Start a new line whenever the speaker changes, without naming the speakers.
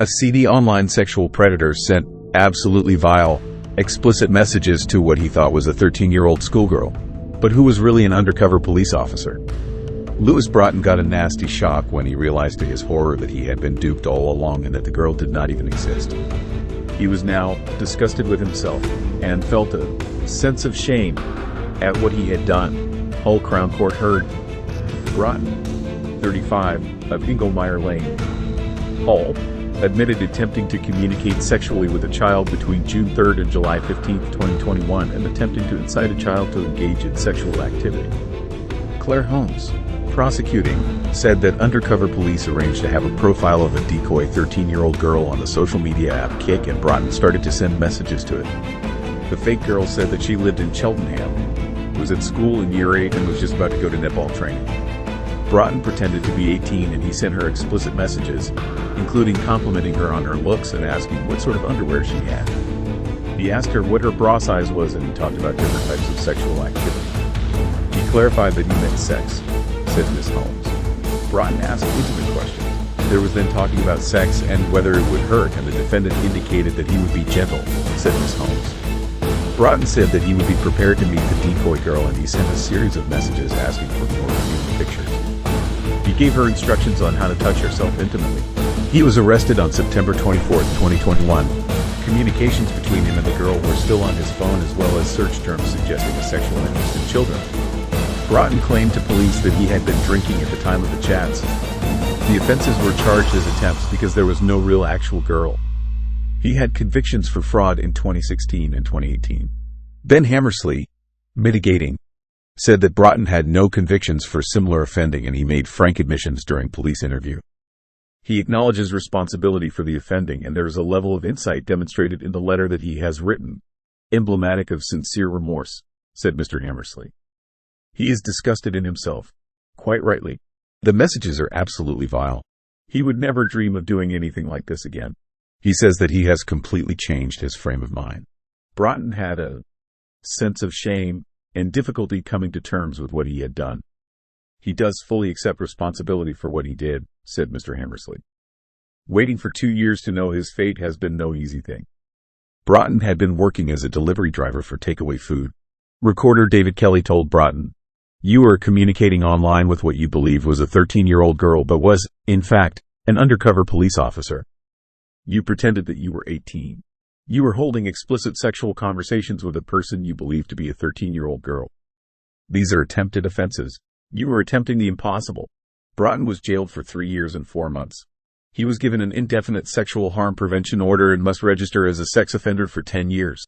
A seedy online sexual predator sent absolutely vile, explicit messages to what he thought was a 13-year-old schoolgirl, but who was really an undercover police officer. Lewis Broughton got a nasty shock when he realized to his horror that he had been duped all along and that the girl did not even exist. He was now disgusted with himself and felt a sense of shame at what he had done. Hull Crown Court heard. Broughton, 35, of Inglemire Lane, Hull, admitted attempting to communicate sexually with a child between June 3rd and July 15th, 2021, and attempting to incite a child to engage in sexual activity. Claire Holmes, prosecuting, said that undercover police arranged to have a profile of a decoy 13-year-old girl on the social media app Kik, and Broughton started to send messages to it. The fake girl said that she lived in Cheltenham, was at school in year 8, and was just about to go to netball training. Broughton pretended to be 18, and he sent her explicit messages, including complimenting her on her looks and asking what sort of underwear she had. He asked her what her bra size was, and he talked about different types of sexual activity. He clarified that he meant sex, said Ms. Holmes. Broughton asked intimate questions. There was then talking about sex and whether it would hurt, and the defendant indicated that he would be gentle, said Ms. Holmes. Broughton said that he would be prepared to meet the decoy girl, and he sent a series of messages asking for more revealing pictures. He gave her instructions on how to touch herself intimately. He was arrested on September 24, 2021. Communications between him and the girl were still on his phone, as well as search terms suggesting a sexual interest in children. Broughton claimed to police that he had been drinking at the time of the chats. The offenses were charged as attempts because there was no real actual girl. He had convictions for fraud in 2016 and 2018. Ben Hammersley, mitigating, said that Broughton had no convictions for similar offending, and he made frank admissions during police interview. He acknowledges responsibility for the offending, and there is a level of incite demonstrated in the letter that he has written, emblematic of sincere remorse, said Mr. Hammersley. He is disgusted in himself. Quite rightly. The messages are absolutely vile. He would never dream of doing anything like this again. He says that he has completely changed his frame of mind. Broughton had a sense of shame and difficulty coming to terms with what he had done. He does fully accept responsibility for what he did, said Mr. Hammersley. Waiting for 2 years to know his fate has been no easy thing. Broughton had been working as a delivery driver for takeaway food. Recorder David Kelly told Broughton, "You were communicating online with what you believed was a 13-year-old girl, but was, in fact, an undercover police officer. You pretended that you were 18. You were holding explicit sexual conversations with a person you believed to be a 13-year-old girl. These are attempted offenses. You were attempting the impossible." Broughton was jailed for 3 years and 4 months. He was given an indefinite sexual harm prevention order and must register as a sex offender for 10 years.